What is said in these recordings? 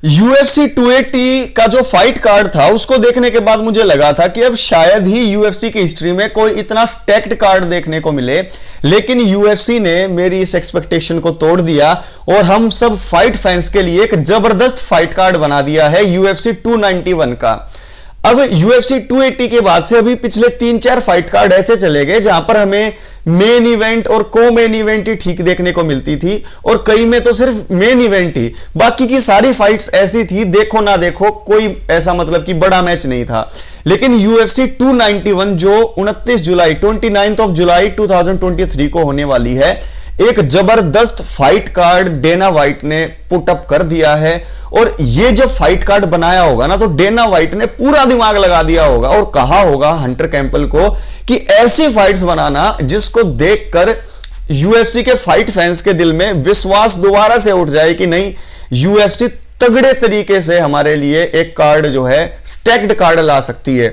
UFC 280 का जो fight card था उसको देखने के बाद मुझे लगा था कि अब शायद ही UFC की हिस्ट्री में कोई इतना स्टैक्ड कार्ड देखने को मिले, लेकिन UFC ने मेरी इस एक्सपेक्टेशन को तोड़ दिया और हम सब फाइट फैंस के लिए एक जबरदस्त फाइट कार्ड बना दिया है UFC 291 का। अब UFC 280 के बाद से अभी पिछले 3-4 फाइट कार्ड ऐसे चले गए जहां पर हमें मेन इवेंट और को मेन इवेंट ही ठीक देखने को मिलती थी और कई में तो सिर्फ मेन इवेंट ही, बाकी की सारी फाइट्स ऐसी थी देखो ना देखो, कोई ऐसा मतलब कि बड़ा मैच नहीं था। लेकिन UFC 291 जो 29 जुलाई 2023 को होने वाली है, एक जबरदस्त फाइट कार्ड डेना वाइट ने पुट अप कर दिया है। और ये जब फाइट कार्ड बनाया होगा ना, तो डेना वाइट ने पूरा दिमाग लगा दिया होगा और कहा होगा हंटर कैंपल को कि ऐसी फाइट्स बनाना जिसको देखकर UFC के फाइट फैंस के दिल में विश्वास दोबारा से उठ जाए कि नहीं, UFC तगड़े तरीके से हमारे लिए एक कार्ड जो है स्टैक्ड कार्ड ला सकती है।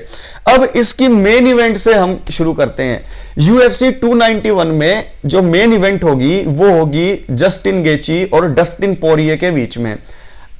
अब इसकी मेन इवेंट से हम शुरू करते हैं। UFC 291 में जो मेन इवेंट होगी वो होगी जस्टिन गेची और डस्टिन पोरिये के बीच में,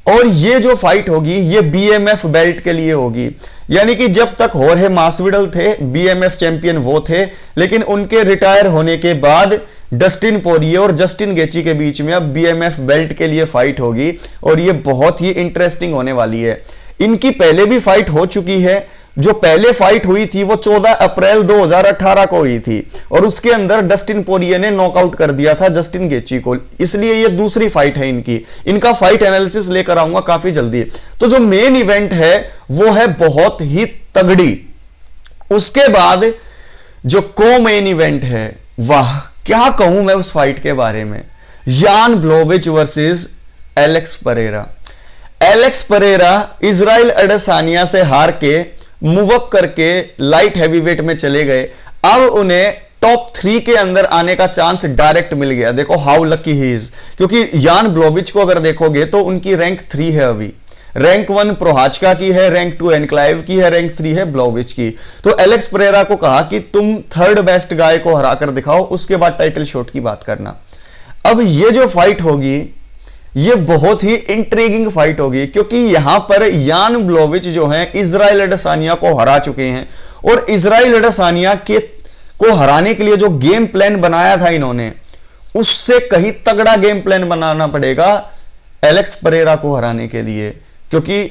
और ये जो फाइट होगी ये BMF बेल्ट के लिए होगी। यानी कि जब तक होर्हे मास्विडल थे BMF चैंपियन वो थे, लेकिन उनके रिटायर होने के बाद डस्टिन पोरिये और जस्टिन गेची के बीच में अब BMF बेल्ट के लिए फाइट होगी और ये बहुत ही इंटरेस्टिंग होने वाली है। इनकी पहले भी फाइट हो चुकी है। जो पहले फाइट हुई थी वो 14 अप्रैल 2018 को हुई थी और उसके अंदर डस्टिन पोरिये ने नॉकआउट कर दिया था जस्टिन गेची को, इसलिए ये दूसरी फाइट है इनकी। इनका फाइट एनालिसिस लेकर आऊंगा काफी जल्दी। तो जो मेन इवेंट है वो है बहुत ही तगड़ी। उसके बाद जो को मेन इवेंट है, वाह क्या कहूं मैं उस फाइट के बारे में। Jan Blachowicz versus Alex Pereira. Alex Pereira Israel Adesanya से हार के मूव अप करके लाइट हैवीवेट में चले गए। अब उन्हें टॉप 3 के अंदर आने का चांस डायरेक्ट मिल गया। देखो हाउ लकी ही इज, क्योंकि यान ब्लोविच को अगर देखोगे तो उनकी रैंक 3 है अभी। रैंक 1 प्रोहाचका की है, रैंक 2 एनक्लाइव की है, रैंक 3 है ब्लोविच की। तो एलेक्स परेरा को कहा कि तुम थर्ड बेस्ट गाय को हराकर दिखाओ, उसके बाद टाइटल शॉट की बात करना। अब ये जो फाइट होगी ये बहुत ही इंट्रीगिंग फाइट होगी, क्योंकि यहां पर यान ब्लोविच जो हैं इजराइल अडेसानिया को हरा चुके हैं और इजराइल अडेसानिया के को हराने के लिए जो गेम प्लान बनाया था इन्होंने, उससे कहीं तगड़ा गेम प्लान बनाना पड़ेगा एलेक्स परेरा को हराने के लिए, क्योंकि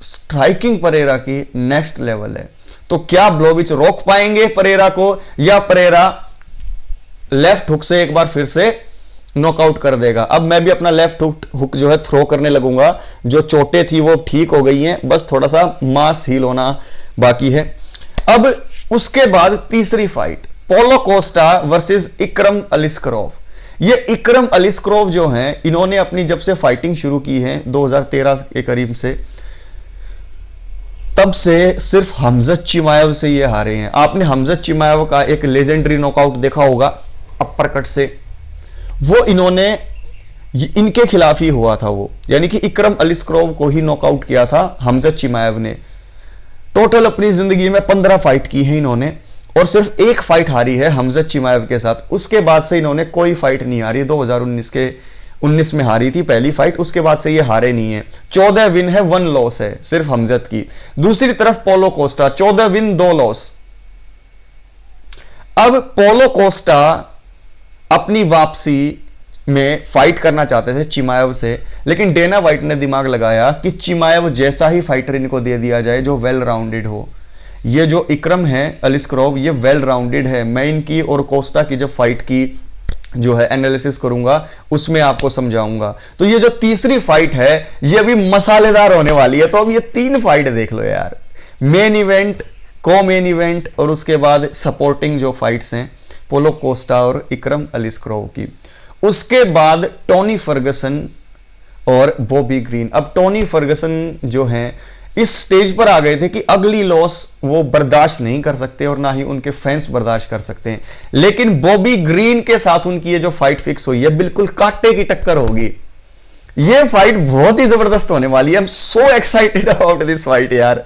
स्ट्राइकिंग परेरा की नेक्स्ट लेवल है। तो क्या ब्लोविच रोक पाएंगे परेरा को, या परेरा लेफ्ट हुक से एक बार फिर से नॉकआउट कर देगा। अब मैं भी अपना लेफ्ट हुक जो है थ्रो करने लगूंगा। जो चोटें थी वो ठीक हो गई हैं, बस थोड़ा सा मास हील होना बाकी है। अब उसके बाद तीसरी फाइट पोलो कोस्टा वर्सेस इकरम अलिस्करोव। ये इकरम अलिस्करोव जो हैं, इन्होंने अपनी जब से फाइटिंग शुरू की है 2013 के करीब से, तब से सिर्फ हमजत चिमाएव से ये हारे हैं। आपने हमजत चिमाएव का एक लेजेंडरी नॉकआउट देखा होगा अपर कट से, वो इन्होंने इनके खिलाफ ही हुआ था वो, यानी कि इकरम अलिस्करोव को ही नॉकआउट किया था हमजत चिमाएव ने। टोटल अपनी जिंदगी में 15 फाइट की है इन्होंने और सिर्फ एक फाइट हारी है हमजत चिमाएव के साथ। उसके बाद से इन्होंने कोई फाइट नहीं हारी। 2019 में हारी थी पहली फाइट, उसके बाद से ये हारे नहीं है। 14 विन है 1 लॉस है सिर्फ हमजत की। दूसरी तरफ पोलो कोस्टा 14 विन 2 लॉस। अब पोलो कोस्टा अपनी वापसी में फाइट करना चाहते थे चिमाएव से, लेकिन डेना वाइट ने दिमाग लगाया कि चिमाएव जैसा ही फाइटर इनको दे दिया जाए जो वेल राउंडेड हो। ये जो इकरम है अलिस्करोव ये वेल राउंडेड है। मैं इनकी और कोस्टा की जब फाइट की जो है एनालिसिस करूंगा उसमें आपको समझाऊंगा। तो ये जो तीसरी फाइट है ये अभी मसालेदार होने वाली है। तो अब ये 3 फाइट देख लो यार, मेन इवेंट, को मेन इवेंट और उसके बाद सपोर्टिंग जो फाइट्स हैं पोलो कोस्टा और इकरम अलिस्करोव की। उसके बाद टोनी फर्गसन और बॉबी ग्रीन। अब टोनी फर्गसन जो हैं इस स्टेज पर आ गए थे कि अगली लॉस वो बर्दाश्त नहीं कर सकते और ना ही उनके फैंस बर्दाश्त कर सकते हैं। लेकिन बॉबी ग्रीन के साथ उनकी ये जो फाइट फिक्स हुई है बिल्कुल कांटे की टक्कर होगी। ये फाइट बहुत ही जबरदस्त होने वाली है। I am so excited about this fight यार।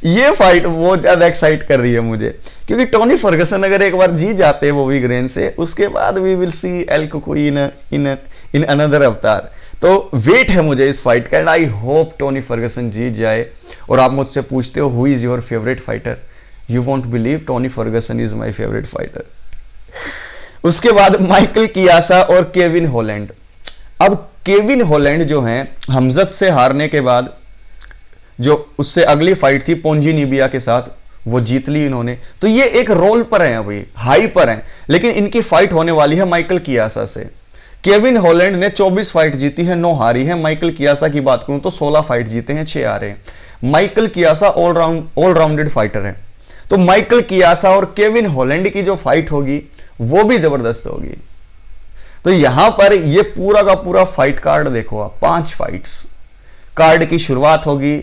ये फाइट बहुत ज्यादा एक्साइट कर रही है मुझे, क्योंकि टोनी फर्गसन अगर एक बार जीत जाते हैं बॉबी ग्रीन से, उसके बाद we will see El Cucuy in another avatar. तो वेट है मुझे इस फाइट का end I hope Tony Ferguson जीत जाए। और आप मुझसे पूछते हो who is your favourite fighter, you won't believe Tony Ferguson is my favourite fighter. उसके बाद माइकल कियासा और केविन हॉलैंड। अब केविन हॉलैंड जो हैं हमजत से हारने के बाद जो उससे अगली फाइट थी पोंजिनिबिया के साथ वो जीत ली इन्होंने, तो ये एक रोल पर हैं, अभी हाई पर हैं। लेकिन इनकी फाइट होने वाली है माइकल कियासा से। केविन हॉलैंड ने 24 फाइट जीती है, 9 हारी है। माइकल कियासा की बात करूं तो 16 फाइट जीते हैं, 6 हारे हैं। माइकल कियासा ऑलराउंडेड फाइटर है। तो माइकल कियासा और केविन हॉलैंड की जो फाइट होगी वो भी जबरदस्त होगी। तो यहां पर ये पूरा का पूरा फाइट कार्ड देखो आप, 5 फाइट्स। कार्ड की शुरुआत होगी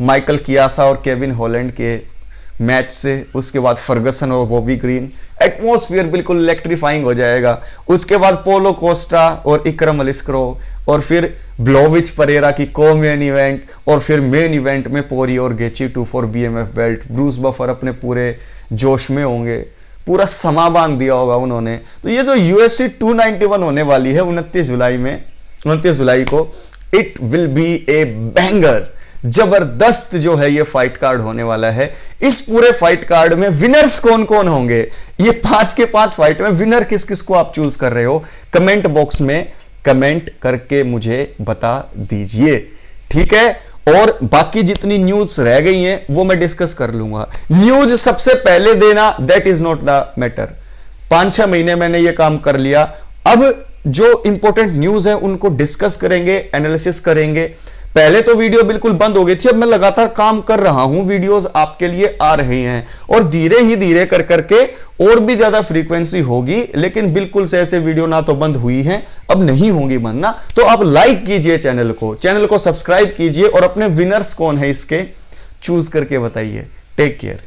माइकल कियासा और केविन हॉलैंड के मैच से, उसके बाद फर्गसन और बॉबी ग्रीन, एटमॉस्फेयर बिल्कुल इलेक्ट्रीफाइंग हो जाएगा। उसके बाद पोलो कोस्टा और इकरम अलिस्क्रो, और फिर ब्लोविच परेरा की को मेन इवेंट, और फिर मेन इवेंट में पोरी और गेची 2 for BMF belt. Bruce buffer अपने पूरे जोश में होंगे, पूरा समा बांध दिया होगा उन्होंने। तो ये जो UFC 291 होने वाली है 29 जुलाई को, it will be A banger. जबरदस्त जो है ये फाइट कार्ड होने वाला है। इस पूरे फाइट कार्ड में विनर्स कौन कौन होंगे, ये 5 के 5 फाइट में विनर किस किस को आप चूज कर रहे हो, कमेंट बॉक्स में कमेंट करके मुझे बता दीजिए, ठीक है। और बाकी जितनी न्यूज रह गई हैं वो मैं डिस्कस कर लूंगा। न्यूज सबसे पहले देना that is not the matter. 5-6 महीने मैंने ये काम कर लिया। अब जो इंपॉर्टेंट न्यूज है उनको डिस्कस करेंगे, एनालिसिस करेंगे। पहले तो वीडियो बिल्कुल बंद हो गई थी, अब मैं लगातार काम कर रहा हूं, वीडियोस आपके लिए आ रहे हैं और धीरे ही धीरे कर करके और भी ज्यादा फ्रीक्वेंसी होगी। लेकिन बिल्कुल से ऐसे वीडियो ना तो बंद हुई हैं, अब नहीं होंगी बंद ना। तो आप लाइक कीजिए चैनल को सब्सक्राइब कीजिए और अपने विनर्स कौन है इसके चूज करके बताइए। Take care.